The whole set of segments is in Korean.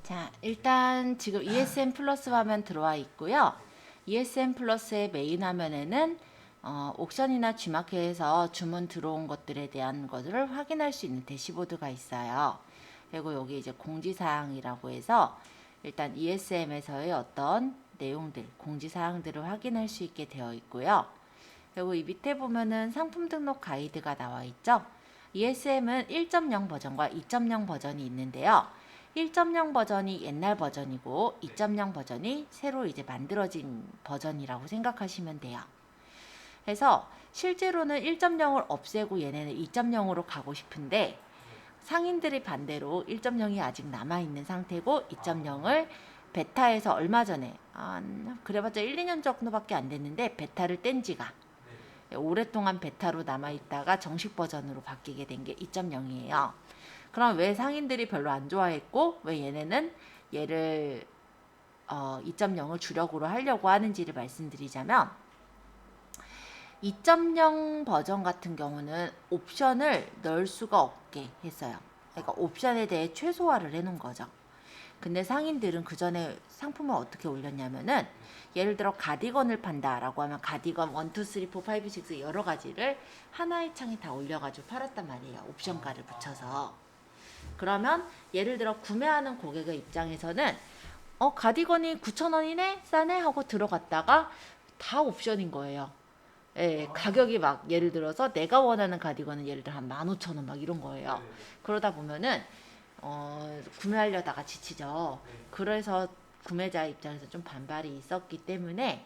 자, 일단 지금 ESM 플러스 화면 들어와 있고요. ESM 플러스의 메인 화면에는 옥션이나 G마켓에서 주문 들어온 것들에 대한 것을 확인할 수 있는 대시보드가 있어요. 그리고 여기 이제 공지사항이라고 해서 일단 ESM에서의 어떤 내용들, 공지사항들을 확인할 수 있게 되어 있고요. 그리고 이 밑에 보면은 상품 등록 가이드가 나와 있죠. ESM은 1.0 버전과 2.0 버전이 있는데요. 1.0 버전이 옛날 버전이고 2.0 버전이 새로 이제 만들어진 버전이라고 생각하시면 돼요. 그래서 실제로는 1.0을 없애고 얘네는 2.0으로 가고 싶은데 상인들이 반대로 1.0이 아직 남아있는 상태고 2.0을 베타에서 얼마 전에 그래봤자 1, 2년 정도밖에 안 됐는데 베타를 뗀 지가 오랫동안 베타로 남아있다가 정식 버전으로 바뀌게 된 게 2.0이에요. 그럼 왜 상인들이 별로 안 좋아했고 왜 얘네는 얘를 2.0을 주력으로 하려고 하는지를 말씀드리자면 2.0 버전 같은 경우는 옵션을 넣을 수가 없게 했어요. 그러니까 옵션에 대해 최소화를 해놓은 거죠. 근데 상인들은 그 전에 상품을 어떻게 올렸냐면은 예를 들어 가디건을 판다라고 하면 가디건 1, 2, 3, 4, 5, 6 여러 가지를 하나의 창에 다 올려가지고 팔았단 말이에요. 옵션가를 붙여서. 그러면 예를 들어 구매하는 고객의 입장에서는 가디건이 9,000원이네? 싸네? 하고 들어갔다가 다 옵션인 거예요. 예, 가격이 막 예를 들어서 내가 원하는 가디건은 예를 들어 한 15,000원 막 이런 거예요. 그러다 보면은 구매하려다가 지치죠. 그래서 구매자 입장에서 좀 반발이 있었기 때문에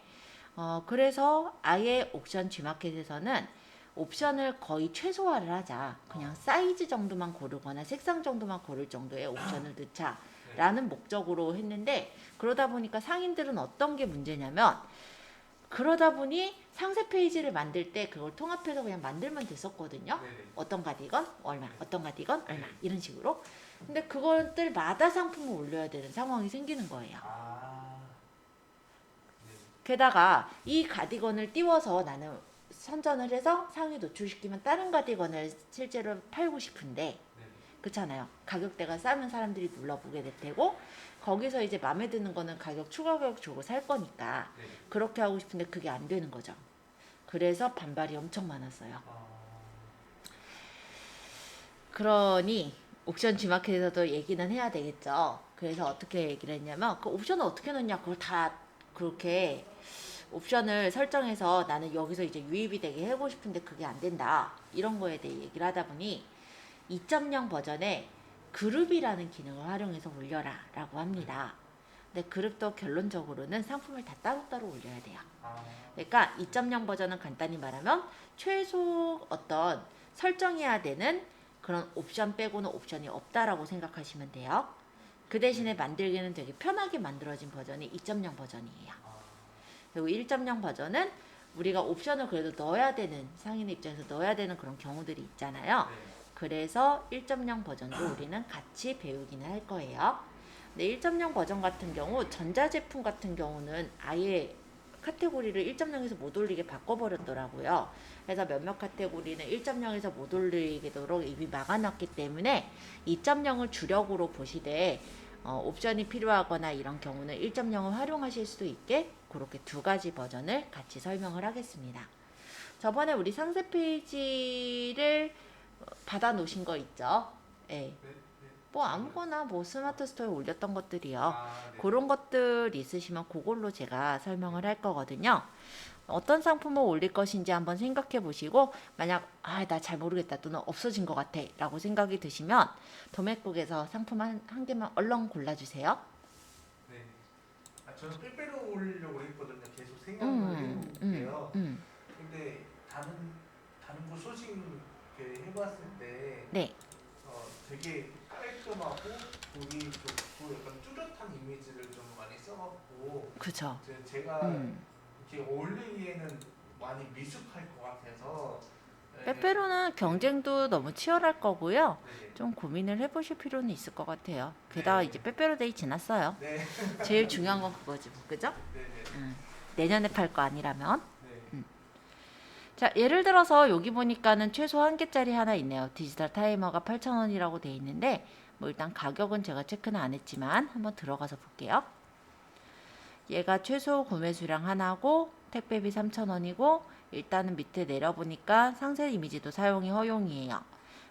그래서 아예 옥션 G마켓에서는 옵션을 거의 최소화를 하자. 그냥 사이즈 정도만 고르거나 색상 정도만 고를 정도의 옵션을 넣자. 라는 목적으로 했는데 그러다 보니까 상인들은 어떤 게 문제냐면 그러다 보니 상세 페이지를 만들 때 그걸 통합해서 그냥 만들면 됐었거든요. 어떤 가디건 얼마, 어떤 가디건 얼마 이런 식으로. 근데 그것들마다 상품을 올려야 되는 상황이 생기는 거예요. 게다가 이 가디건을 띄워서 나는 선전을 해서 상위 노출시키면 다른 가디건을 실제로 팔고 싶은데 그렇잖아요. 가격대가 싸면 사람들이 눌러보게 될 테고 거기서 이제 마음에 드는 거는 가격 추가 가격 주고 살 거니까 그렇게 하고 싶은데 그게 안 되는 거죠. 그래서 반발이 엄청 많았어요. 그러니 옥션 G마켓에서도 얘기는 해야 되겠죠. 그래서 어떻게 얘기를 했냐면 그 옵션을 어떻게 넣냐 그걸 다 그렇게 옵션을 설정해서 나는 여기서 이제 유입이 되게 하고 싶은데 그게 안 된다. 이런 거에 대해 얘기를 하다 보니 2.0 버전에 그룹이라는 기능을 활용해서 올려라 라고 합니다. 근데 그룹도 결론적으로는 상품을 다 따로따로 올려야 돼요. 그러니까 2.0 버전은 간단히 말하면 최소 어떤 설정해야 되는 그런 옵션 빼고는 옵션이 없다라고 생각하시면 돼요. 그 대신에 만들기는 되게 편하게 만들어진 버전이 2.0 버전이에요. 그리고 1.0 버전은 우리가 옵션을 그래도 넣어야 되는 상인의 입장에서 넣어야 되는 그런 경우들이 있잖아요. 그래서 1.0 버전도 우리는 같이 배우기는 할 거예요. 근데 1.0 버전 같은 경우 전자제품 같은 경우는 아예 카테고리를 1.0에서 못 올리게 바꿔버렸더라고요. 그래서 몇몇 카테고리는 1.0에서 못 올리도록 이미 막아놨기 때문에 2.0을 주력으로 보시되 옵션이 필요하거나 이런 경우는 1.0을 활용하실 수도 있게 그렇게 두 가지 버전을 같이 설명을 하겠습니다. 저번에 우리 상세 페이지를 받아 놓으신 거 있죠? 네. 뭐 아무거나 뭐 스마트 스토어에 올렸던 것들이요. 그런 것들 있으시면 그걸로 제가 설명을 할 거거든요. 어떤 상품을 올릴 것인지 한번 생각해 보시고 만약 나 잘 모르겠다 또는 없어진 것 같아 라고 생각이 드시면 도매국에서 상품 한 개만 얼른 골라주세요. 네. 저는 빼빼로 올리려고 했거든요. 계속 생각을 해볼게요. 근데 다른 거 소싱 이렇게 해봤을 때 네. 되게 깔끔하고 보기 좋고 약간 뚜렷한 이미지를 좀 많이 써갖고 그쵸. 제가 이렇게 올리기에는 많이 미숙할 것 같아서 빼빼로는 경쟁도 너무 치열할 거고요. 네. 좀 고민을 해보실 필요는 있을 것 같아요. 게다가 이제 빼빼로 데이 지났어요. 네. 제일 중요한 건 그거지, 그죠? 네네. 내년에 팔 거 아니라면. 네. 자, 예를 들어서 여기 보니까는 최소 한 개짜리 하나 있네요. 디지털 타이머가 8,000원이라고 돼 있는데 뭐 일단 가격은 제가 체크는 안 했지만 한번 들어가서 볼게요. 얘가 최소 구매 수량 하나고 택배비 3,000원이고 일단은 밑에 내려보니까 상세 이미지도 사용이 허용이에요.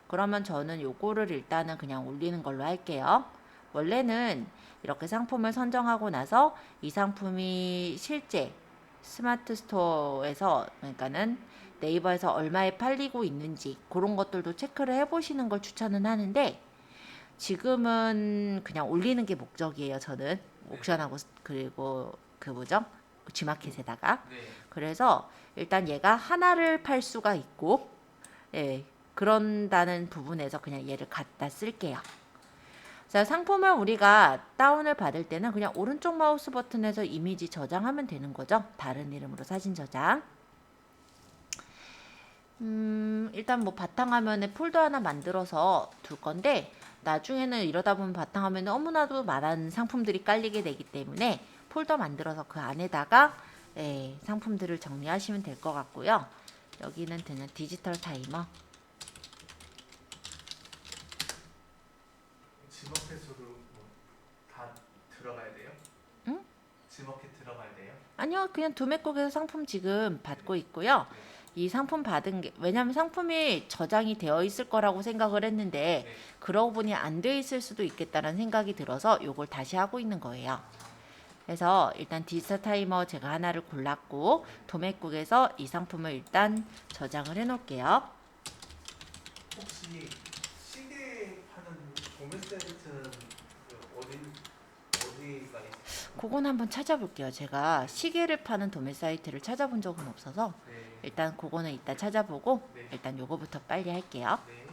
그러면 저는 요거를 일단은 그냥 올리는 걸로 할게요. 원래는 이렇게 상품을 선정하고 나서 이 상품이 실제 스마트 스토어에서 그러니까는 네이버에서 얼마에 팔리고 있는지 그런 것들도 체크를 해보시는 걸 추천은 하는데 지금은 그냥 올리는 게 목적이에요. 저는 옥션하고 그리고 그 뭐죠? 그 G마켓에다가 네. 그래서 일단 얘가 하나를 팔 수가 있고 예, 그런다는 부분에서 그냥 얘를 갖다 쓸게요. 자, 상품을 우리가 다운을 받을 때는 그냥 오른쪽 마우스 버튼에서 이미지 저장하면 되는 거죠. 다른 이름으로 사진 저장. 일단 뭐 바탕화면에 폴더 하나 만들어서 둘 건데 나중에는 이러다 보면 바탕화면에 너무나도 많은 상품들이 깔리게 되기 때문에 폴더 만들어서 그 안에다가 상품들을 정리하시면 될 것 같고요. 여기는 그냥 디지털 타이머. 지마켓으로 뭐다 들어가야 돼요? 응? 지마켓 들어가야 돼요? 아니요, 그냥 도매국에서 상품 지금 받고 있고요. 네. 이 상품 받은 게 왜냐면 상품이 저장이 되어 있을 거라고 생각을 했는데 네. 그러고 보니 안 돼 있을 수도 있겠다는 생각이 들어서 요걸 다시 하고 있는 거예요. 그래서 일단 디지털 타이머 제가 하나를 골랐고 도매국에서 이 상품을 일단 저장을 해 놓을게요. 혹시 시계 파는 도매 사이트는 어디가 있어요? 그건 한번 찾아볼게요. 제가 시계를 파는 도매 사이트를 찾아본 적은 없어서 네. 일단 그거는 이따 찾아보고 네. 일단 요거부터 빨리 할게요. 네.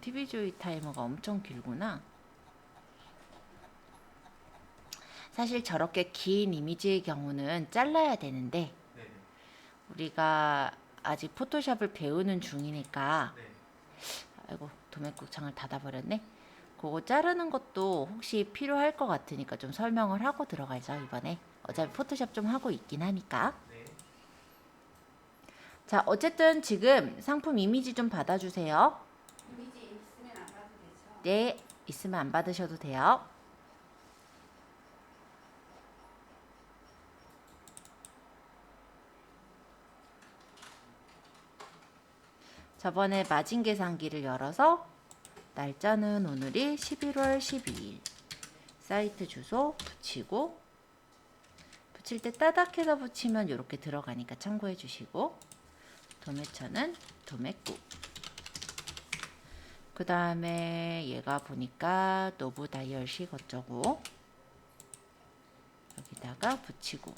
TV 조이 타이머가 엄청 길구나. 사실 저렇게 긴 이미지의 경우는 잘라야 되는데 네. 우리가 아직 포토샵을 배우는 중이니까 네. 아이고 도매국 창을 닫아버렸네. 그거 자르는 것도 혹시 필요할 것 같으니까 좀 설명을 하고 들어가죠 이번에. 어차피 포토샵 좀 하고 있긴 하니까. 네. 자 어쨌든 지금 상품 이미지 좀 받아주세요. 이미지 있으면 안 봐도 되죠? 네 있으면 안 받으셔도 돼요. 저번에 마진 계산기를 열어서 날짜는 오늘이 11월 12일 사이트 주소 붙이고 붙일 때 따닥해서 붙이면 이렇게 들어가니까 참고해 주시고 도매처는 도매국 그 다음에 얘가 보니까 노브 다이얼식 어쩌고 여기다가 붙이고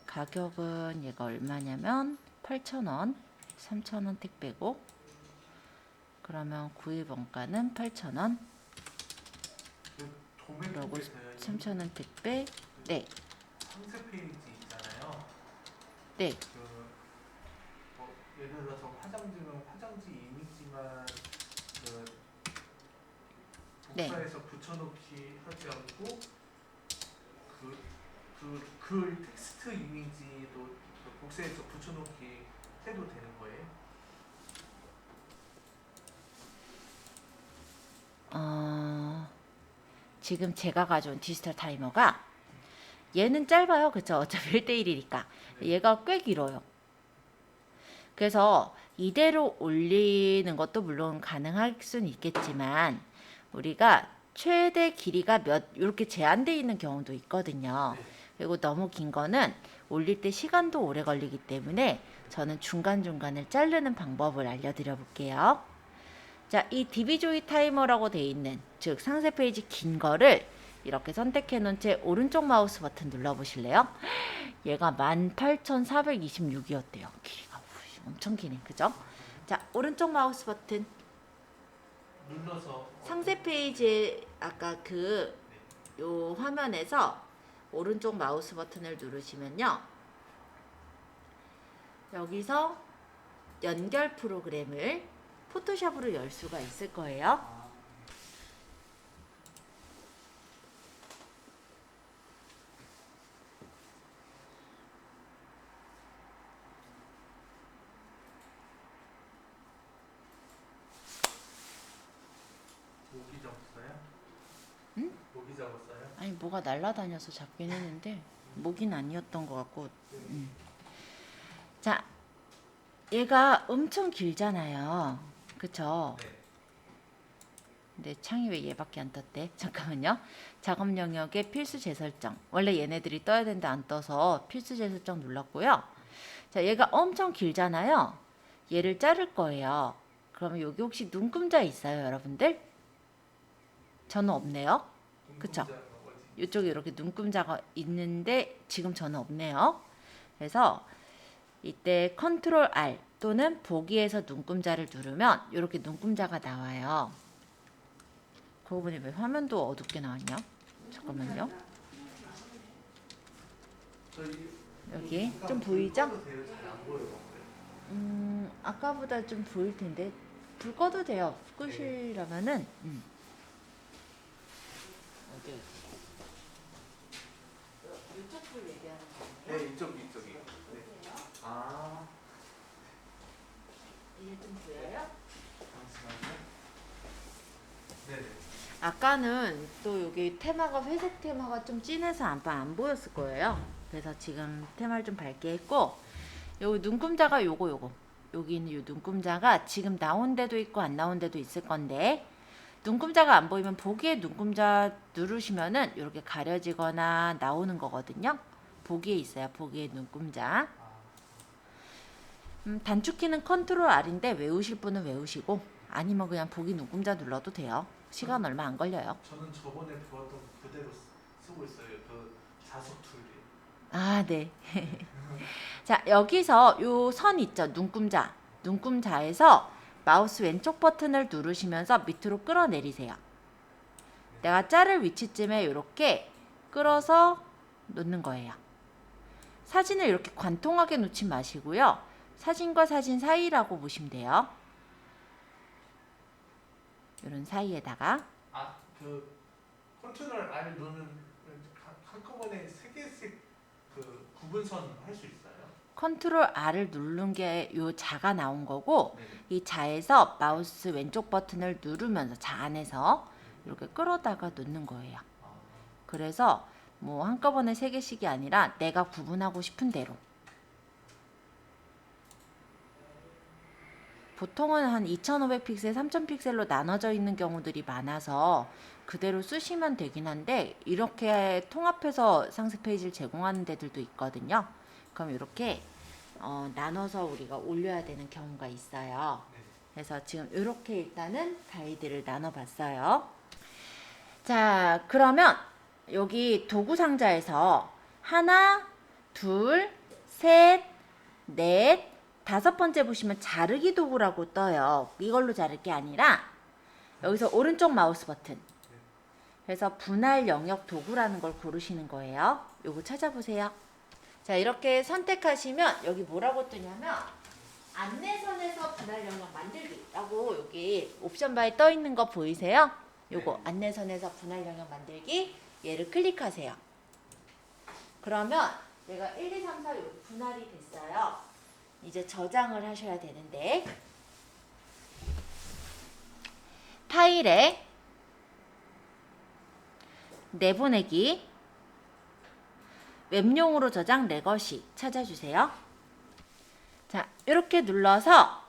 가격은 얘가 얼마냐면 8,000원 3,000원 택배고 그러면 구입 원가는 8,000원 그러고 도매국에서요. 3,000원 택배 네. 상세 페이지 있잖아요. 네. 예를 들어서 화장지는 화장지 이미지만 네. 복사해서 붙여놓기 하지 않고 글 텍스트 이미지도 복사해서 붙여놓기 해도 되는 거예요? 지금 제가 가져온 디지털 타이머가 얘는 짧아요. 그쵸? 어차피 1대1이니까. 얘가 꽤 길어요. 그래서 이대로 올리는 것도 물론 가능할 수는 있겠지만 우리가 최대 길이가 이렇게 제한되어 있는 경우도 있거든요. 네. 그리고 너무 긴 거는 올릴 때 시간도 오래 걸리기 때문에 저는 중간중간을 자르는 방법을 알려드려 볼게요. 자, 이 DB조이 타이머라고 되어 있는 즉 상세 페이지 긴 거를 이렇게 선택해 놓은 채 오른쪽 마우스 버튼 눌러 보실래요? 얘가 18,426이었대요. 길이가 엄청 기네. 그죠? 자, 오른쪽 마우스 버튼 눌러서 상세 페이지에 아까 요 화면에서 오른쪽 마우스 버튼을 누르시면요. 여기서 연결 프로그램을 포토샵으로 열 수가 있을 거예요. 모기 잡았어요? 아니 뭐가 날아다녀서 잡긴 했는데 모기는 아니었던 것 같고. 자, 얘가 엄청 길잖아요. 그쵸? 네. 근데 창이 왜 얘밖에 안 떴대? 잠깐만요. 작업 영역의 필수 재설정. 원래 얘네들이 떠야 되는데 안 떠서 필수 재설정 눌렀고요. 자, 얘가 엄청 길잖아요. 얘를 자를 거예요. 그러면 여기 혹시 눈금자 있어요, 여러분들? 저는 없네요. 그쵸? 눈금자가 어디? 이쪽에 이렇게 눈금자가 있는데 지금 저는 없네요. 그래서 이때 컨트롤 R 또는 보기에서 눈금자를 누르면 이렇게 눈금자가 나와요. 그러고 보니 왜 화면도 어둡게 나왔냐? 잠깐만요. 저희 여기 잠깐 좀 불 보이죠? 꺼도 돼요? 잘 안 보여요. 아까보다 좀 보일 텐데 불 꺼도 돼요. 끄시려면은 어디 이쪽 불 얘기하는 거예요? 네, 이쪽이. 네. 아, 이게 좀 보여요? 잠시만요. 네네. 아까는 또 여기 테마가 회색 테마가 좀 진해서 안 보였을 거예요. 그래서 지금 테마를 좀 밝게 했고 여기 눈금자가 요거 여기 있는 요 눈금자가 지금 나온 데도 있고 안 나온 데도 있을 건데 눈금자가 안 보이면 보기에 눈금자 누르시면은 이렇게 가려지거나 나오는 거거든요. 보기에 있어요. 보기에 눈금자. 단축키는 컨트롤 R인데 외우실 분은 외우시고 아니면 그냥 보기 눈금자 눌러도 돼요. 시간 얼마 안 걸려요. 저는 저번에 배웠던 그대로 쓰고 있어요. 그 자석 툴이. 아, 네. 자, 여기서 요 선 있죠? 눈금자. 눈금자에서 마우스 왼쪽 버튼을 누르시면서 밑으로 끌어내리세요. 내가 자를 위치쯤에 이렇게 끌어서 놓는 거예요. 사진을 이렇게 관통하게 놓지 마시고요. 사진과 사진 사이라고 보시면 돼요. 이런 사이에다가 아, 그 컨트롤 R 누르면 한꺼번에 세 개씩 그 구분선 할 수 있어요? 컨트롤 R을 누른 게 요 자가 나온 거고 네. 이 자에서 마우스 왼쪽 버튼을 누르면서 자 안에서 이렇게 끌어다가 놓는 거예요. 아, 그래서 뭐 한꺼번에 3개씩이 아니라 내가 구분하고 싶은 대로. 보통은 한 2500픽셀, 3000픽셀로 나눠져 있는 경우들이 많아서 그대로 쓰시면 되긴 한데 이렇게 통합해서 상세 페이지를 제공하는 데들도 있거든요. 그럼 이렇게 나눠서 우리가 올려야 되는 경우가 있어요. 네. 그래서 지금 이렇게 일단은 가이드를 나눠봤어요. 자, 그러면 여기 도구 상자에서 하나, 둘, 셋, 넷, 5번째 보시면 자르기 도구라고 떠요. 이걸로 자를 게 아니라 여기서 오른쪽 마우스 버튼. 그래서 분할 영역 도구라는 걸 고르시는 거예요. 요거 찾아보세요. 자, 이렇게 선택하시면 여기 뭐라고 뜨냐면 안내선에서 분할 영역 만들기라고 여기 옵션 바에 떠 있는 거 보이세요? 요거 안내선에서 분할 영역 만들기 얘를 클릭하세요. 그러면 내가 1, 2, 3, 4 이렇게 분할이 됐어요. 이제 저장을 하셔야 되는데 파일에 내보내기 웹용으로 저장 레거시 찾아주세요. 자, 이렇게 눌러서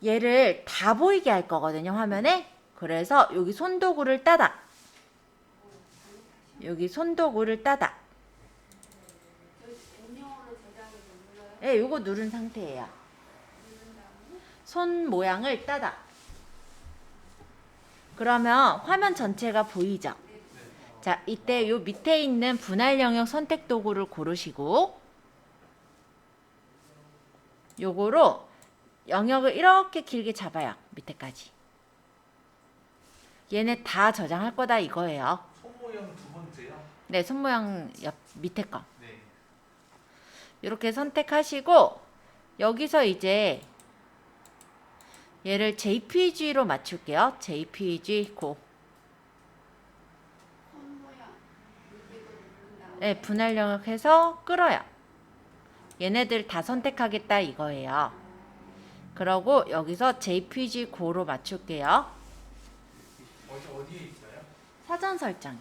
얘를 다 보이게 할 거거든요, 화면에. 그래서 여기 손도구를 따닥. 여기 손도구를 따닥. 왼용으로 저장을 눌러요. 네, 요거 누른 상태예요. 누른 다음에 손 모양을 따닥. 그러면 화면 전체가 보이죠? 자, 이때 요 밑에 있는 분할 영역 선택 도구를 고르시고 요거로 영역을 이렇게 길게 잡아요. 밑에까지. 얘네 다 저장할 거다 이거예요. 손 모양 두 번째요? 네, 손 모양 옆 밑에 거. 네. 이렇게 선택하시고 여기서 이제 얘를 JPG로 맞출게요. JPG 고. 손 모양 밑에 거 누른 다음에 네, 분할 영역 해서 끌어요. 얘네들 다 선택하겠다 이거예요. 그러고 여기서 JPG 고로 맞출게요. 어디에 있어요? 사전 설정.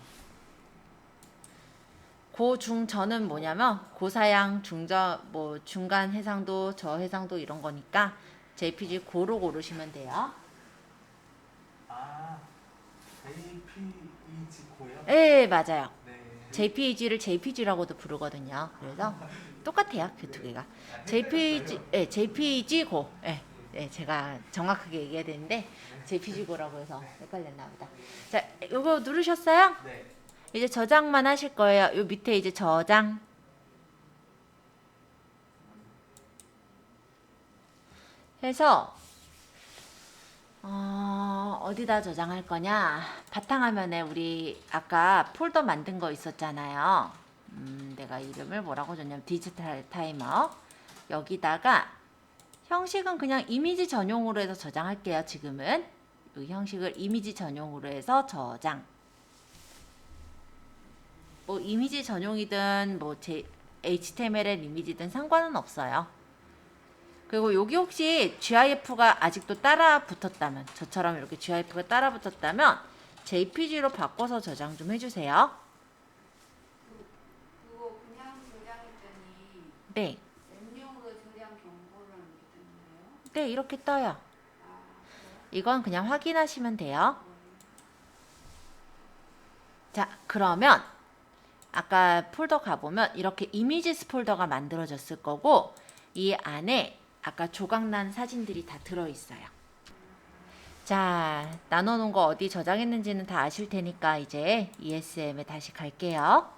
고, 중, 저는 뭐냐면 고사양, 중저, 뭐 중간 해상도, 저해상도 이런 거니까 JPG 고로 고르시면 돼요. 아, JPEG 고요? 네, 맞아요. 네. JPEG를 JPG라고도 부르거든요. 그래서 똑같아요, 그 두 개가. JPG, 예, JPG 고. 예, 예, 제가 정확하게 얘기해야 되는데 JPG 고라고 해서 헷갈렸나 보다. 자, 이거 누르셨어요? 네. 이제 저장만 하실 거예요. 요 밑에 이제 저장. 해서 어디다 저장할 거냐? 바탕화면에 우리 아까 폴더 만든 거 있었잖아요. 내가 이름을 뭐라고 줬냐면 디지털 타이머. 여기다가 형식은 그냥 이미지 전용으로 해서 저장할게요. 지금은 이 형식을 이미지 전용으로 해서 저장. 뭐 이미지 전용이든 뭐 HTML의 이미지든 상관은 없어요. 그리고 여기 혹시 GIF가 아직도 따라 붙었다면, 저처럼 이렇게 GIF가 따라 붙었다면 JPG로 바꿔서 저장 좀 해주세요. 그거 그냥 저장했더니 네, M용으로 저장 경보를 이렇게 뜨는데요. 네 이렇게 떠요. 아, 그래요? 이건 그냥 확인하시면 돼요. 자, 그러면 아까 폴더 가보면 이렇게 이미지스 폴더가 만들어졌을 거고 이 안에 아까 조각난 사진들이 다 들어있어요. 자, 나눠놓은 거 어디 저장했는지는 다 아실 테니까 이제 ESM에 다시 갈게요.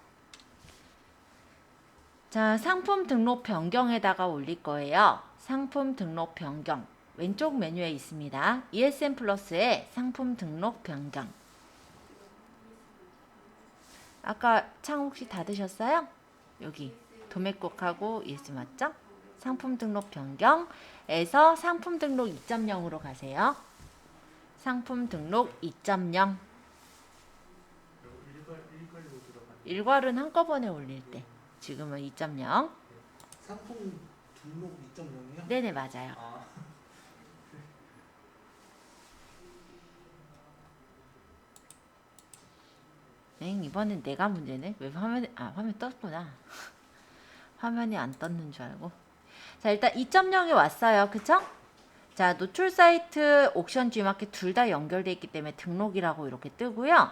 자, 상품 등록 변경에다가 올릴 거예요. 상품 등록 변경. 왼쪽 메뉴에 있습니다. ESM 플러스에 상품 등록 변경. 아까 창 혹시 닫으셨어요? 여기 도매국하고 ESM 맞죠? 상품 등록 변경에서 상품 등록 2.0으로 가세요. 상품 등록 2.0. 일괄로 들어가는. 일괄은 한꺼번에 올릴 때. 지금은 2.0. 상품 등록 2.0이요? 네네, 맞아요. 아, 이번엔 내가 문제네. 왜 화면 떴구나. 화면이 안 떴는 줄 알고. 자, 일단 2.0이 왔어요. 그쵸? 자, 노출 사이트, 옥션 G마켓 둘 다 연결되어 있기 때문에 등록이라고 이렇게 뜨고요.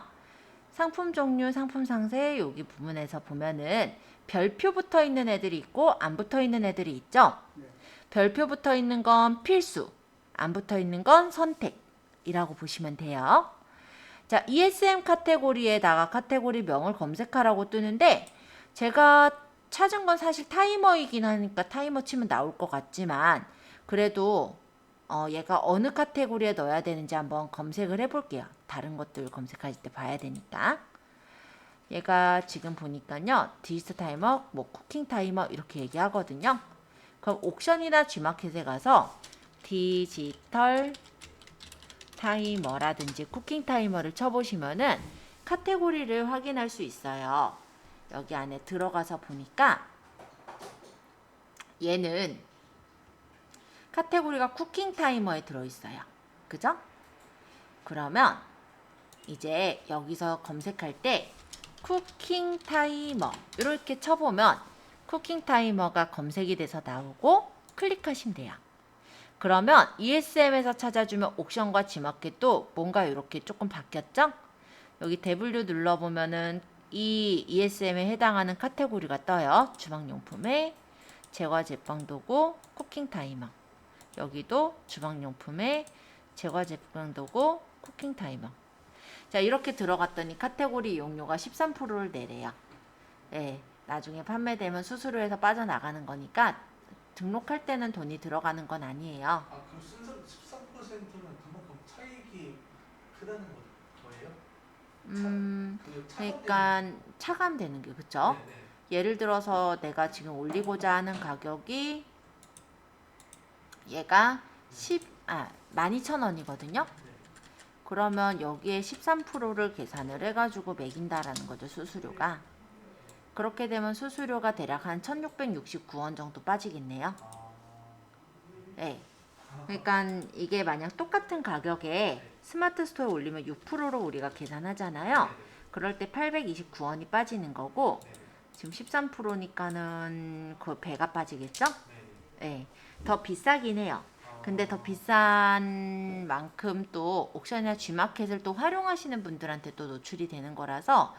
상품 종류, 상품 상세 여기 부분에서 보면은 별표 붙어 있는 애들이 있고 안 붙어 있는 애들이 있죠. 네. 별표 붙어 있는 건 필수, 안 붙어 있는 건 선택이라고 보시면 돼요. 자, ESM 카테고리에다가 카테고리 명을 검색하라고 뜨는데 제가 찾은 건 사실 타이머이긴 하니까 타이머 치면 나올 것 같지만 그래도 얘가 어느 카테고리에 넣어야 되는지 한번 검색을 해볼게요. 다른 것들 검색할 때 봐야 되니까. 얘가 지금 보니까요. 디지털 타이머, 뭐 쿠킹 타이머 이렇게 얘기하거든요. 그럼 옥션이나 G마켓에 가서 디지털 타이머라든지 쿠킹 타이머를 쳐보시면은 카테고리를 확인할 수 있어요. 여기 안에 들어가서 보니까 얘는 카테고리가 쿠킹 타이머에 들어있어요. 그죠? 그러면 이제 여기서 검색할 때 쿠킹 타이머 이렇게 쳐보면 쿠킹 타이머가 검색이 돼서 나오고 클릭하시면 돼요. 그러면 ESM에서 찾아주면 옥션과 G마켓도 뭔가 이렇게 조금 바뀌었죠? 여기 W 눌러보면은 이 ESM에 해당하는 카테고리가 떠요. 주방용품에 제과 제빵 도구, 쿠킹 타이머. 여기도 주방용품에 제과 제빵 도구, 쿠킹 타이머. 자, 이렇게 들어갔더니 카테고리 이용료가 13%를 내래요. 네, 나중에 판매되면 수수료에서 빠져나가는 거니까 등록할 때는 돈이 들어가는 건 아니에요. 아, 그럼 13%는 그만큼 차익이 크다는 거예요? 그러니까 차감되는 게 그쵸? 네네. 예를 들어서 내가 지금 올리고자 하는 가격이 얘가 12,000원이거든요. 네. 그러면 여기에 13%를 계산을 해가지고 매긴다라는 거죠, 수수료가. 그렇게 되면 수수료가 대략 한 1,669원 정도 빠지겠네요. 아, 네. 그러니까 이게 만약 똑같은 가격에 스마트 스토어에 올리면 6%로 우리가 계산하잖아요. 그럴 때 829원이 빠지는 거고 지금 13%니까는 그 배가 빠지겠죠? 네. 더 비싸긴 해요. 근데 더 비싼 만큼 또 옥션이나 G마켓을 또 활용하시는 분들한테 또 노출이 되는 거라서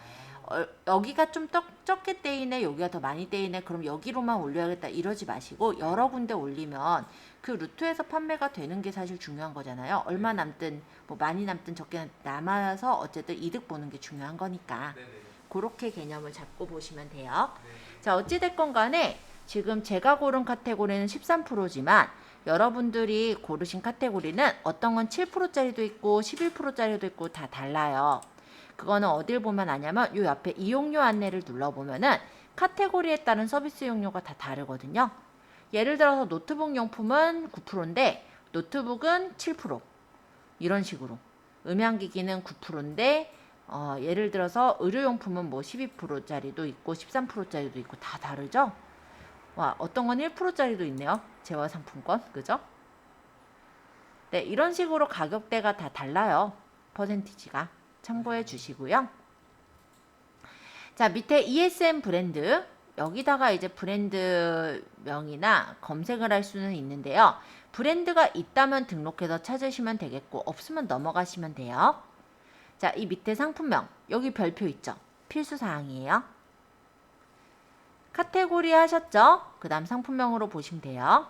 여기가 좀 적게 떼이네, 여기가 더 많이 떼이네, 그럼 여기로만 올려야겠다 이러지 마시고 여러 군데 올리면 그 루트에서 판매가 되는 게 사실 중요한 거잖아요. 얼마 남든 뭐 많이 남든 적게 남아서 어쨌든 이득 보는 게 중요한 거니까 그렇게 개념을 잡고 보시면 돼요. 자, 어찌됐건 간에 지금 제가 고른 카테고리는 13%지만 여러분들이 고르신 카테고리는 어떤 건 7%짜리도 있고 11%짜리도 있고 다 달라요. 그거는 어딜 보면 아냐면 요 옆에 이용료 안내를 눌러보면은 카테고리에 따른 서비스 이용료가 다 다르거든요. 예를 들어서 노트북 용품은 9%인데 노트북은 7% 이런 식으로, 음향기기는 9%인데 예를 들어서 의료용품은 뭐 12%짜리도 있고 13%짜리도 있고 다 다르죠. 와, 어떤 건 1%짜리도 있네요. 재화상품권, 그죠? 네, 이런 식으로 가격대가 다 달라요. 퍼센티지가. 참고해 주시고요. 자, 밑에 ESM 브랜드. 여기다가 이제 브랜드명이나 검색을 할 수는 있는데요. 브랜드가 있다면 등록해서 찾으시면 되겠고 없으면 넘어가시면 돼요. 자, 이 밑에 상품명. 여기 별표 있죠? 필수사항이에요. 카테고리 하셨죠? 그 다음 상품명으로 보시면 돼요.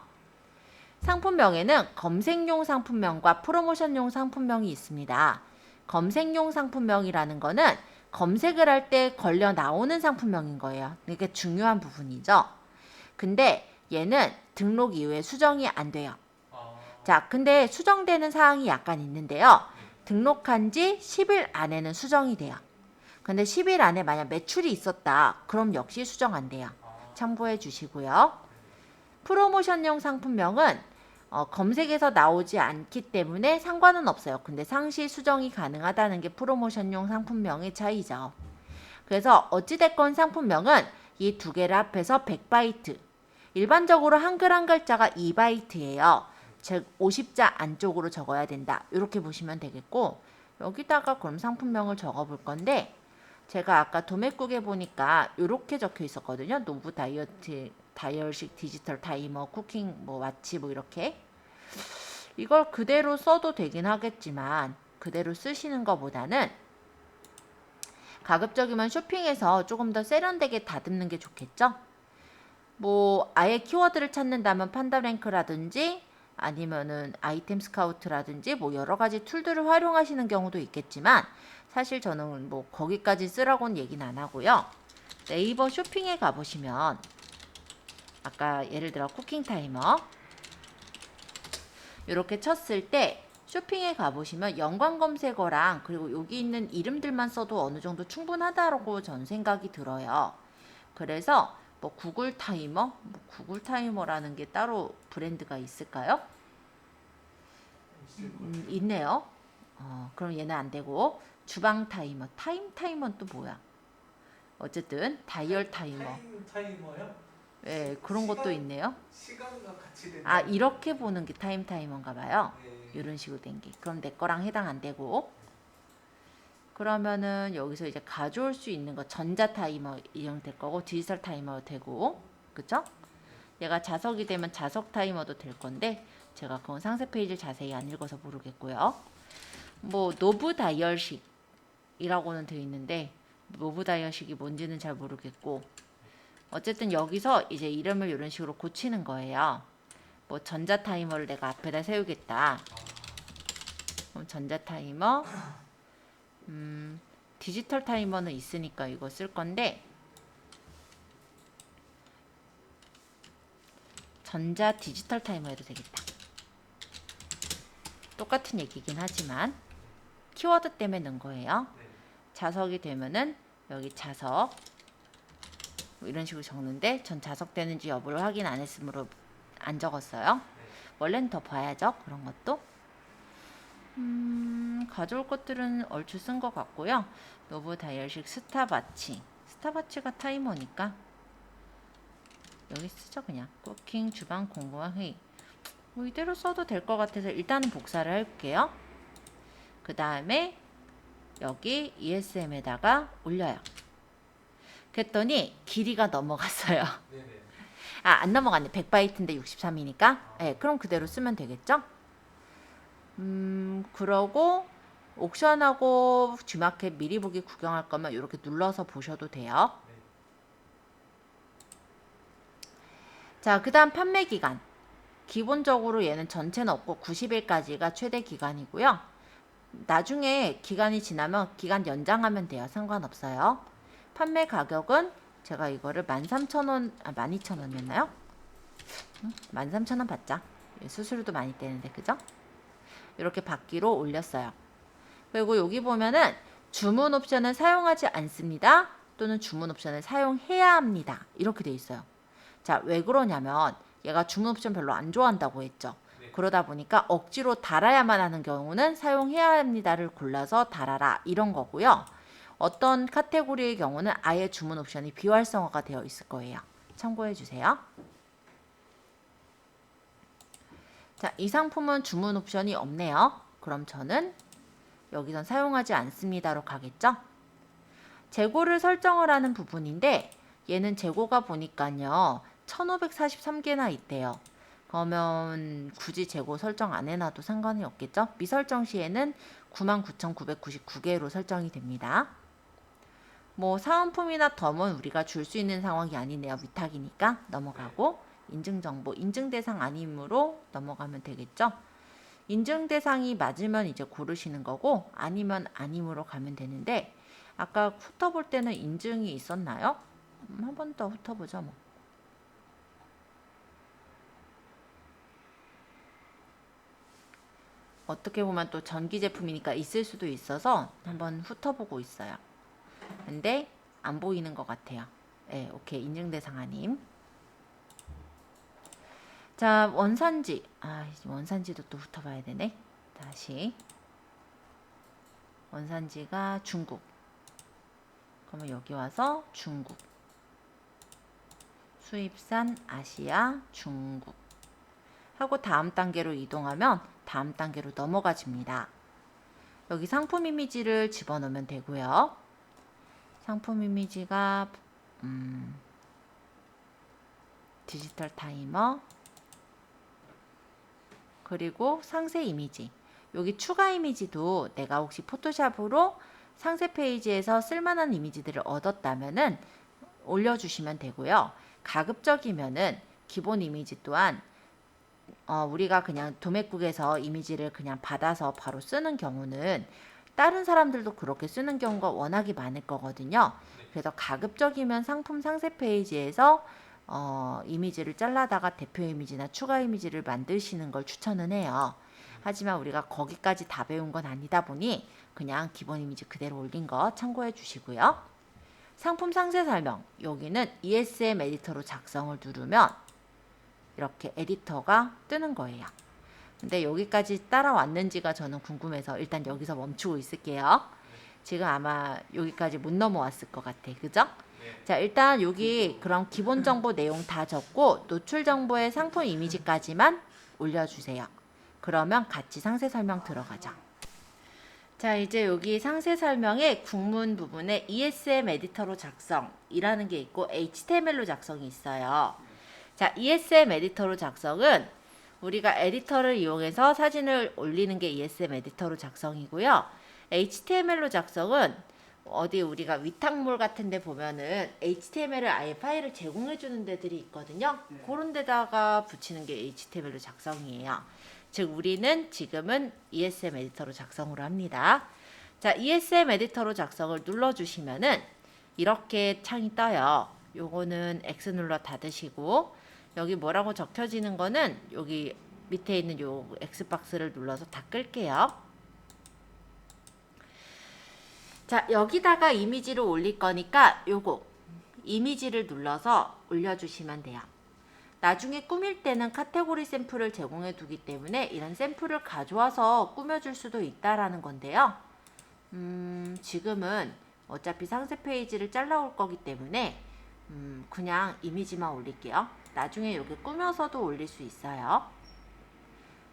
상품명에는 검색용 상품명과 프로모션용 상품명이 있습니다. 검색용 상품명이라는 거는 검색을 할 때 걸려 나오는 상품명인 거예요. 이게 중요한 부분이죠. 근데 얘는 등록 이후에 수정이 안 돼요. 자, 근데 수정되는 사항이 약간 있는데요. 등록한 지 10일 안에는 수정이 돼요. 근데 10일 안에 만약 매출이 있었다. 그럼 역시 수정 안 돼요. 참고해 주시고요. 프로모션용 상품명은 검색에서 나오지 않기 때문에 상관은 없어요. 근데 상시 수정이 가능하다는 게 프로모션용 상품명의 차이죠. 그래서 어찌됐건 상품명은 이 두 개를 합해서 100바이트. 일반적으로 한글 한 글자가 2바이트예요. 즉 50자 안쪽으로 적어야 된다. 이렇게 보시면 되겠고 여기다가 그럼 상품명을 적어 볼 건데 제가 아까 도매국에 보니까 이렇게 적혀 있었거든요. 노브 다이어트 다이얼식 디지털 타이머, 쿠킹 뭐 와치 뭐 이렇게. 이걸 그대로 써도 되긴 하겠지만 그대로 쓰시는 것보다는 가급적이면 쇼핑에서 조금 더 세련되게 다듬는 게 좋겠죠? 뭐 아예 키워드를 찾는다면 판다랭크라든지 아니면은 아이템 스카우트라든지 뭐 여러 가지 툴들을 활용하시는 경우도 있겠지만 사실 저는 뭐 거기까지 쓰라고는 얘기는 안 하고요. 네이버 쇼핑에 가보시면 아까 예를 들어 쿠킹 타이머 이렇게 쳤을 때 쇼핑에 가보시면 연관 검색어랑 그리고 여기 있는 이름들만 써도 어느 정도 충분하다고 전 생각이 들어요. 그래서 뭐 구글 타이머? 뭐 구글 타이머라는 게 따로 브랜드가 있을까요? 있네요. 그럼 얘는 안 되고 주방 타이머, 타임 타이머는 또 뭐야? 어쨌든 다이얼 타이머. 타이머요? 예, 그런 것도 있네요. 시간과 같이 된다. 아, 이렇게 보는 게 타임 타이머인가 봐요. 네. 이런 식으로 된 게. 그럼 내 거랑 해당 안 되고. 그러면은 여기서 이제 가져올 수 있는 거 전자 타이머 이용될 거고 디지털 타이머 되고. 그쵸? 얘가 자석이 되면 자석 타이머도 될 건데 제가 그건 상세 페이지를 자세히 안 읽어서 모르겠고요. 뭐 노브 다이얼식이라고는 되어 있는데 노브 다이얼식이 뭔지는 잘 모르겠고 어쨌든 여기서 이제 이름을 이런 식으로 고치는 거예요. 뭐 전자 타이머를 내가 앞에다 세우겠다. 그럼 전자 타이머, 디지털 타이머는 있으니까 이거 쓸 건데 전자 디지털 타이머 해도 되겠다. 똑같은 얘기긴 하지만 키워드 때문에 넣은 거예요. 자석이 되면은 여기 자석 뭐 이런 식으로 적는데 전 자석되는지 여부를 확인 안 했으므로 안 적었어요. 원래는 더 봐야죠. 그런 것도. 가져올 것들은 얼추 쓴 것 같고요. 노브 다이얼식 스탑워치. 스탑워치가 타이머니까 여기 쓰죠. 그냥 쿠킹, 주방, 공부와 회의. 뭐 이대로 써도 될 것 같아서 일단은 복사를 할게요. 그 다음에 여기 ESM에다가 올려요. 그랬더니 길이가 넘어갔어요. 네네. 아, 안 넘어갔네. 100바이트인데 63이니까. 네, 그럼 그대로 쓰면 되겠죠? 그러고 옥션하고 G마켓 미리 보기 구경할 거면 이렇게 눌러서 보셔도 돼요. 네. 자, 그 다음 판매 기간. 기본적으로 얘는 전체는 없고 90일까지가 최대 기간이고요. 나중에 기간이 지나면 기간 연장하면 돼요. 상관없어요. 판매 가격은 제가 이거를 13,000원, 12,000원이었나요? 13,000원 받자. 수수료도 많이 떼는데, 그죠? 이렇게 받기로 올렸어요. 그리고 여기 보면은 주문 옵션은 사용하지 않습니다. 또는 주문 옵션을 사용해야 합니다. 이렇게 돼 있어요. 자, 왜 그러냐면 얘가 주문 옵션 별로 안 좋아한다고 했죠. 네. 그러다 보니까 억지로 달아야만 하는 경우는 사용해야 합니다를 골라서 달아라 이런 거고요. 어떤 카테고리의 경우는 아예 주문 옵션이 비활성화가 되어 있을 거예요. 참고해 주세요. 자, 이 상품은 주문 옵션이 없네요. 그럼 저는 여기선 사용하지 않습니다로 가겠죠? 재고를 설정을 하는 부분인데 얘는 재고가 보니까요. 1543개나 있대요. 그러면 굳이 재고 설정 안 해놔도 상관이 없겠죠? 미설정 시에는 99,999개로 설정이 됩니다. 뭐 사은품이나 덤은 우리가 줄 수 있는 상황이 아니네요. 위탁이니까 넘어가고 인증정보, 인증대상 아님으로 넘어가면 되겠죠? 인증대상이 맞으면 이제 고르시는 거고 아니면 아님으로 가면 되는데 아까 훑어볼 때는 인증이 있었나요? 한 번 더 훑어보죠 뭐. 어떻게 보면 또 전기 제품이니까 있을 수도 있어서 한번 훑어보고 있어요. 근데 안 보이는 것 같아요. 네, 오케이. 인증대상 아님. 자, 원산지. 원산지도 또 훑어봐야 되네. 다시. 원산지가 중국. 그러면 여기 와서 중국. 수입산 아시아 중국. 하고 다음 단계로 이동하면 다음 단계로 넘어가집니다. 여기 상품 이미지를 집어넣으면 되고요. 상품 이미지가 디지털 타이머 그리고 상세 이미지. 여기 추가 이미지도 내가 혹시 포토샵으로 상세 페이지에서 쓸만한 이미지들을 얻었다면은 올려주시면 되고요. 가급적이면은 기본 이미지 또한 우리가 그냥 도매국에서 이미지를 그냥 받아서 바로 쓰는 경우는 다른 사람들도 그렇게 쓰는 경우가 워낙에 많을 거거든요. 그래서 가급적이면 상품 상세 페이지에서 이미지를 잘라다가 대표 이미지나 추가 이미지를 만드시는 걸 추천은 해요. 하지만 우리가 거기까지 다 배운 건 아니다 보니 그냥 기본 이미지 그대로 올린 거 참고해 주시고요. 상품 상세 설명, 여기는 ESM 에디터로 작성을 누르면 이렇게 에디터가 뜨는 거예요. 근데 여기까지 따라왔는지가 저는 궁금해서 일단 여기서 멈추고 있을게요. 지금 아마 여기까지 못 넘어왔을 것 같아. 그죠? 네. 자, 일단 여기 그럼 기본 정보 내용 다 적고 노출 정보의 상품 이미지까지만 올려주세요. 그러면 같이 상세 설명 들어가죠. 자, 이제 여기 상세 설명의 국문 부분에 ESM 에디터로 작성이라는 게 있고 HTML로 작성이 있어요. 자, ESM 에디터로 작성은 우리가 에디터를 이용해서 사진을 올리는 게 ESM 에디터로 작성이고요. HTML로 작성은 어디 우리가 위탁몰 같은 데 보면은 HTML을 아예 파일을 제공해 주는 데들이 있거든요. 네. 그런 데다가 붙이는 게 HTML로 작성이에요. 즉 우리는 지금은 ESM 에디터로 작성을 합니다. 자, ESM 에디터로 작성을 눌러주시면은 이렇게 창이 떠요. 요거는 X 눌러 닫으시고 여기 뭐라고 적혀지는 거는 여기 밑에 있는 요 X박스를 눌러서 다 끌게요. 자, 여기다가 이미지를 올릴 거니까 요거 이미지를 눌러서 올려주시면 돼요. 나중에 꾸밀 때는 카테고리 샘플을 제공해 두기 때문에 이런 샘플을 가져와서 꾸며줄 수도 있다라는 건데요. 지금은 어차피 상세 페이지를 잘라올 거기 때문에 그냥 이미지만 올릴게요. 나중에 여기 꾸며서도 올릴 수 있어요.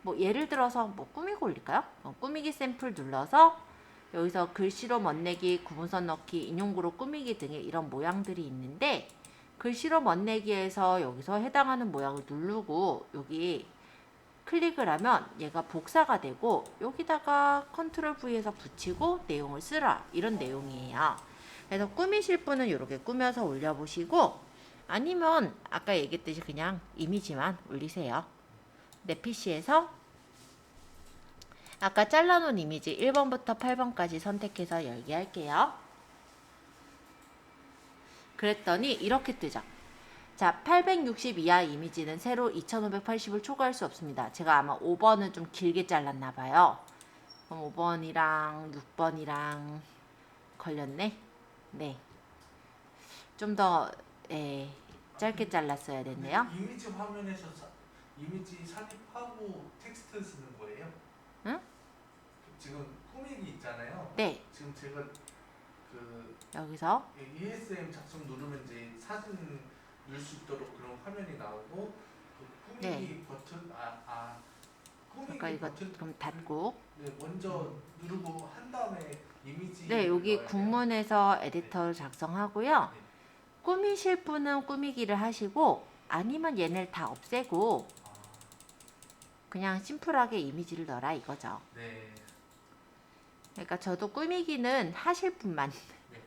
뭐 예를 들어서 뭐 꾸미고 올릴까요? 꾸미기 샘플 눌러서 여기서 글씨로 멋내기, 구분선 넣기, 인용구로 꾸미기 등의 이런 모양들이 있는데 글씨로 멋내기에서 여기서 해당하는 모양을 누르고 여기 클릭을 하면 얘가 복사가 되고 여기다가 컨트롤 V에서 붙이고 내용을 쓰라 이런 내용이에요. 그래서 꾸미실 분은 이렇게 꾸며서 올려보시고 아니면 아까 얘기했듯이 그냥 이미지만 올리세요. 내 PC에서 아까 잘라놓은 이미지 1번부터 8번까지 선택해서 열기 할게요. 그랬더니 이렇게 뜨죠. 자, 860 이하 이미지는 새로 2580을 초과할 수 없습니다. 제가 아마 5번은 좀 길게 잘랐나 봐요. 그럼 5번이랑 6번이랑 걸렸네. 네. 좀 더 짧게 잘랐어야 됐네요. 이미지 화면에서 이미지 삽입하고 텍스트 쓰는 거예요? 응? 지금 꾸미기 있잖아요. 네. 지금 제가 그 여기서 ESM 작성 누르면 이제 사진 넣을 수 있도록 그런 화면이 나오고 그 꾸미기 버튼 꾸미기 아까 이거 버튼 그럼 닫고 네, 먼저 누르고 한 다음에 이미지 네, 여기 넣어야 돼요. 국문에서 에디터를 작성하고요. 네. 꾸미실 분은 꾸미기를 하시고 아니면 얘네를 다 없애고 아, 그냥 심플하게 이미지를 넣어라 이거죠. 네. 그러니까 저도 꾸미기는 하실 분만 네.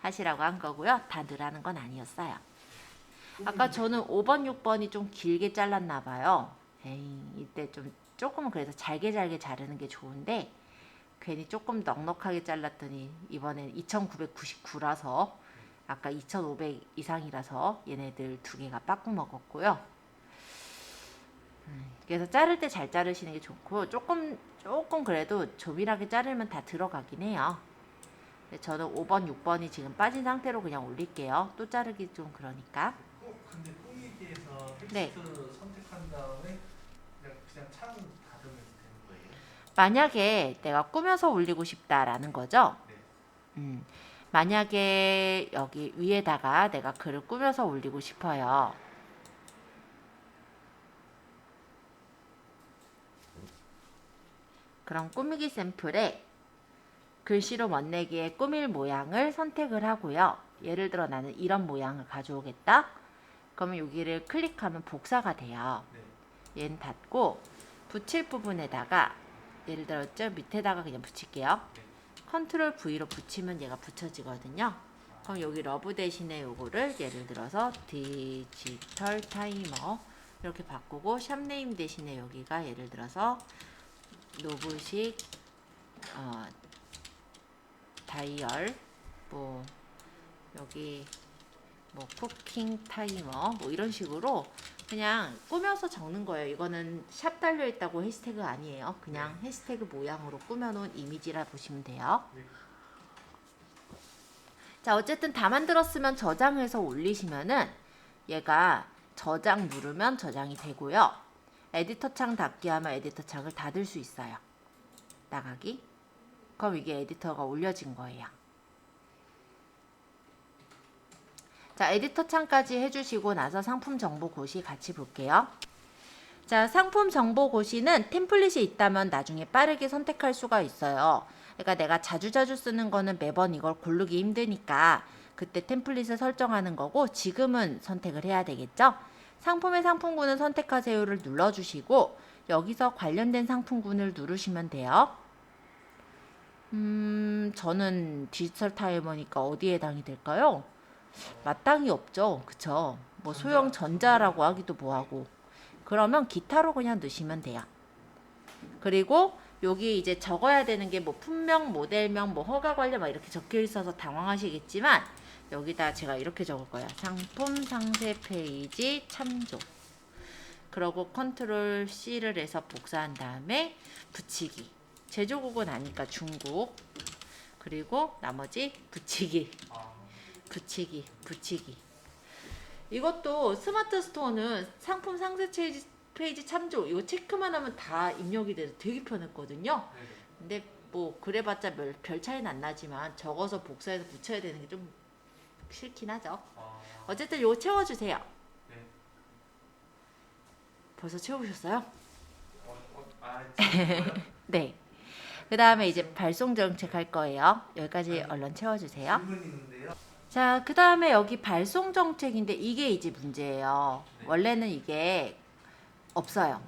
하시라고 한 거고요. 다 넣으라는 건 아니었어요. 아까 저는 5번, 6번이 좀 길게 잘랐나 봐요. 에이, 이때 좀 조금은 그래서 잘게 자르는 게 좋은데 괜히 조금 넉넉하게 잘랐더니 이번엔 2999라서 아까 2500 이상이라서 얘네들 두 개가 빠꾸 먹었고요. 그래서 자를 때 잘 자르시는 게 좋고 조금 그래도 조밀하게 자르면 다 들어가긴 해요. 저는 5번, 6번이 지금 빠진 상태로 그냥 올릴게요. 또 자르기 좀 그러니까. 근데 꾸미기에서 텍스트 네. 선택한 다음에 그냥 창 닫으면 되는 거예요? 만약에 내가 꾸며서 올리고 싶다라는 거죠. 네. 만약에 여기 위에다가 내가 글을 꾸며서 올리고 싶어요. 그럼 꾸미기 샘플에 글씨로 멋내기에 꾸밀 모양을 선택을 하고요. 예를 들어 나는 이런 모양을 가져오겠다. 그러면 여기를 클릭하면 복사가 돼요. 네. 얘는 닫고 붙일 부분에다가 예를 들어 저 밑에다가 그냥 붙일게요. 네. 컨트롤 V로 붙이면 얘가 붙여지거든요. 그럼 여기 러브 대신에 요거를 예를 들어서 디지털 타이머 이렇게 바꾸고 샵네임 대신에 여기가 예를 들어서 노브식 다이얼 뭐 여기 뭐 쿠킹 타이머 뭐 이런 식으로 그냥 꾸며서 적는 거예요. 이거는 샵 달려 있다고 해시태그 아니에요. 그냥 해시태그 모양으로 꾸며놓은 이미지라 보시면 돼요. 네. 자, 어쨌든 다 만들었으면 저장해서 올리시면은 얘가 저장 누르면 저장이 되고요. 에디터 창 닫기 하면 에디터 창을 닫을 수 있어요. 나가기. 그럼 이게 에디터가 올려진 거예요. 자, 에디터 창까지 해주시고 나서 상품 정보 고시 같이 볼게요. 자, 상품 정보 고시는 템플릿이 있다면 나중에 빠르게 선택할 수가 있어요. 그러니까 내가 자주자주 쓰는 거는 매번 이걸 고르기 힘드니까 그때 템플릿을 설정하는 거고 지금은 선택을 해야 되겠죠? 상품의 상품군을 선택하세요를 눌러주시고 여기서 관련된 상품군을 누르시면 돼요. 저는 디지털 타이머니까 어디에 해당이 될까요? 마땅히 없죠. 그쵸? 뭐 소형 전자라고 하기도 뭐하고. 그러면 기타로 그냥 넣으시면 돼요. 그리고 여기 이제 적어야 되는 게 뭐 품명, 모델명, 뭐 허가 관련 막 이렇게 적혀 있어서 당황하시겠지만 여기다 제가 이렇게 적을 거예요. 상품 상세 페이지 참조. 그러고 컨트롤 C를 해서 복사한 다음에 붙이기. 제조국은 아니까 중국. 그리고 나머지 붙이기. 붙이기. 이것도 스마트 스토어는 상품 상세 페이지 참조 이거 체크만 하면 다 입력이 돼서 되게 편했거든요. 네. 근데 뭐 그래봤자 별 차이는 안 나지만 적어서 복사해서 붙여야 되는 게 좀 싫긴 하죠. 어쨌든 이거 채워주세요. 네. 벌써 채우셨어요? 아, 지금 네. 그 다음에 이제 발송 정책 할 거예요. 여기까지 얼른 채워주세요. 질문이 있는데요. 자, 그 다음에 여기 발송 정책인데 이게 이제 문제예요. 네. 원래는 이게 없어요.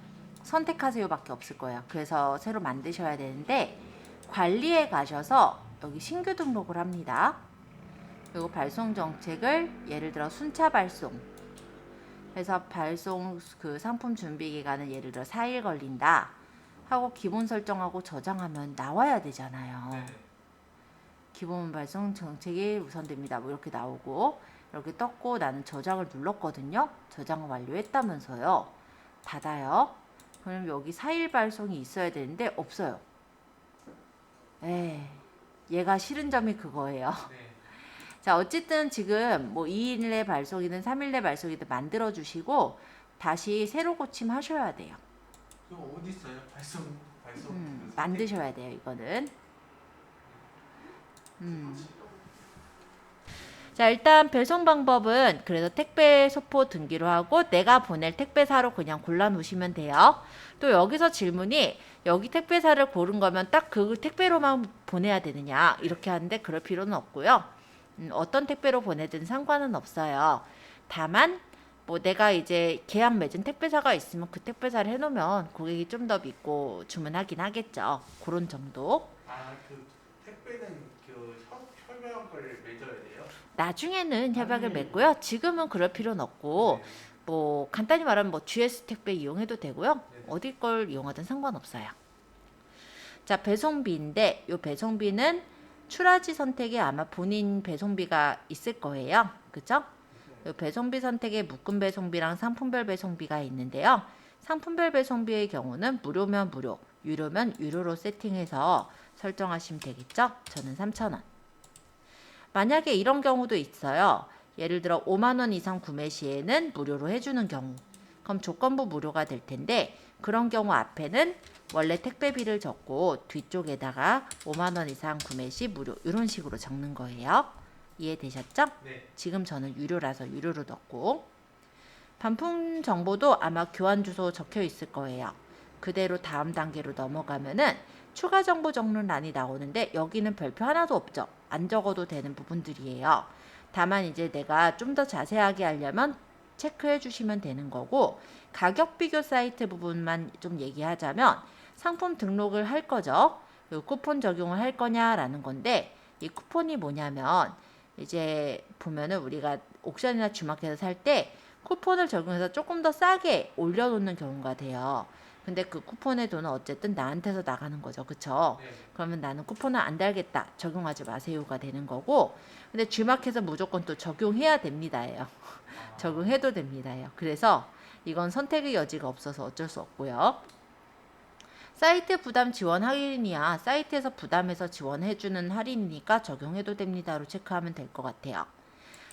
선택하세요 밖에 없을 거예요. 그래서 새로 만드셔야 되는데 관리에 가셔서 여기 신규 등록을 합니다. 그리고 발송 정책을 예를 들어 순차 발송 해서 발송 그 상품 준비 기간은 예를 들어 4일 걸린다 하고 기본 설정하고 저장하면 나와야 되잖아요. 네. 기본 발송 정책이 우선됩니다. 뭐 이렇게 나오고 이렇게 떴고 나는 저장을 눌렀거든요. 저장을 완료했다면서요. 받아요. 그럼 여기 4일 발송이 있어야 되는데 없어요. 얘가 싫은 점이 그거예요. 네. 자, 어쨌든 지금 뭐 2일 내 발송이든 3일 내 발송이든 만들어 주시고 다시 새로 고침하셔야 돼요. 그거 어디 있어요? 발송 그 선택. 만드셔야 돼요, 이거는. 자, 일단 배송 방법은 그래서 택배 소포 등기로 하고 내가 보낼 택배사로 그냥 골라 놓으시면 돼요. 또 여기서 질문이 여기 택배사를 고른 거면 딱 그 택배로만 보내야 되느냐 이렇게 하는데 그럴 필요는 없고요. 어떤 택배로 보내든 상관은 없어요. 다만 뭐 내가 이제 계약 맺은 택배사가 있으면 그 택배사를 해놓으면 고객이 좀 더 믿고 주문하긴 하겠죠. 그런 정도. 아, 그 택배는 그 협약을 맺어야 돼요? 나중에는 협약을 맺고요. 지금은 그럴 필요는 없고 네. 뭐 간단히 말하면 뭐 GS 택배 이용해도 되고요. 네. 어디 걸 이용하든 상관없어요. 자, 배송비인데 이 배송비는 출하지 선택에 아마 본인 배송비가 있을 거예요. 그죠? 이 배송비 선택에 묶음 배송비랑 상품별 배송비가 있는데요. 상품별 배송비의 경우는 무료면 무료, 유료면 유료로 세팅해서 설정하시면 되겠죠? 저는 3,000원. 만약에 이런 경우도 있어요. 예를 들어 5만 원 이상 구매 시에는 무료로 해주는 경우. 그럼 조건부 무료가 될 텐데 그런 경우 앞에는 원래 택배비를 적고 뒤쪽에다가 5만 원 이상 구매 시 무료 이런 식으로 적는 거예요. 이해되셨죠? 네. 지금 저는 유료라서 유료로 넣고 반품 정보도 아마 교환 주소 적혀 있을 거예요. 그대로 다음 단계로 넘어가면은 추가 정보 적는 란이 나오는데 여기는 별표 하나도 없죠. 안 적어도 되는 부분들이에요. 다만 이제 내가 좀 더 자세하게 하려면 체크해 주시면 되는 거고 가격 비교 사이트 부분만 좀 얘기하자면 상품 등록을 할 거죠. 쿠폰 적용을 할 거냐라는 건데 이 쿠폰이 뭐냐면 이제 보면은 우리가 옥션이나 주마켓에서 살 때 쿠폰을 적용해서 조금 더 싸게 올려놓는 경우가 돼요. 근데 그 쿠폰의 돈은 어쨌든 나한테서 나가는 거죠. 그쵸? 네. 그러면 나는 쿠폰을 안 달겠다. 적용하지 마세요가 되는 거고 근데 주마켓은 무조건 또 적용해야 됩니다예요. 아, 적용해도 됩니다예요. 그래서 이건 선택의 여지가 없어서 어쩔 수 없고요. 사이트 부담 지원 할인이야. 사이트에서 부담해서 지원해주는 할인이니까 적용해도 됩니다로 체크하면 될 것 같아요.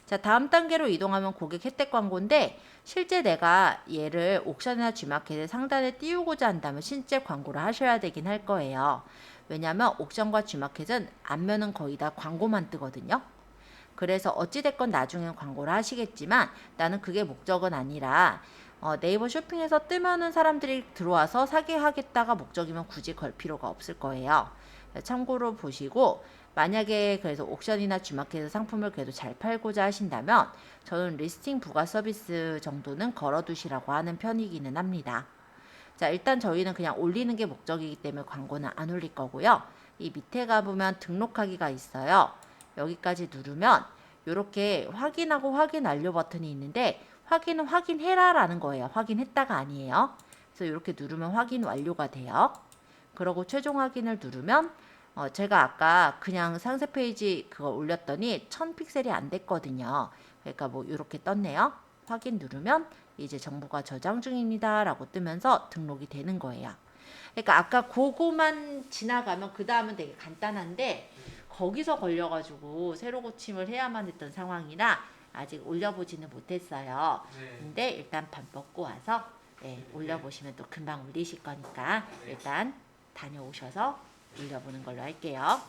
자, 다음 단계로 이동하면 고객 혜택 광고인데 실제 내가 얘를 옥션이나 G마켓의 상단에 띄우고자 한다면 실제 광고를 하셔야 되긴 할 거예요. 왜냐하면 옥션과 G마켓은 앞면은 거의 다 광고만 뜨거든요. 그래서 어찌됐건 나중엔 광고를 하시겠지만 나는 그게 목적은 아니라 네이버 쇼핑에서 뜨면은 사람들이 들어와서 사게 하겠다가 목적이면 굳이 걸 필요가 없을 거예요. 참고로 보시고 만약에 그래서 옥션이나 G마켓에서 상품을 그래도 잘 팔고자 하신다면 저는 리스팅 부가 서비스 정도는 걸어두시라고 하는 편이기는 합니다. 자, 일단 저희는 그냥 올리는 게 목적이기 때문에 광고는 안 올릴 거고요. 이 밑에 가보면 등록하기가 있어요. 여기까지 누르면 이렇게 확인하고 확인 완료 버튼이 있는데 확인은 확인해라 라는 거예요. 확인했다가 아니에요. 그래서 이렇게 누르면 확인 완료가 돼요. 그러고 최종 확인을 누르면 제가 아까 그냥 상세 페이지 그거 올렸더니 1000픽셀이 안 됐거든요. 그러니까 뭐 이렇게 떴네요. 확인 누르면 이제 정보가 저장 중입니다 라고 뜨면서 등록이 되는 거예요. 그러니까 아까 그거만 지나가면 그 다음은 되게 간단한데 거기서 걸려가지고 새로 고침을 해야만 했던 상황이라 아직 올려보지는 못했어요. 네. 근데 일단 밥 먹고 와서 올려보시면 또 금방 올리실 거니까 일단 다녀오셔서 올려보는 걸로 할게요.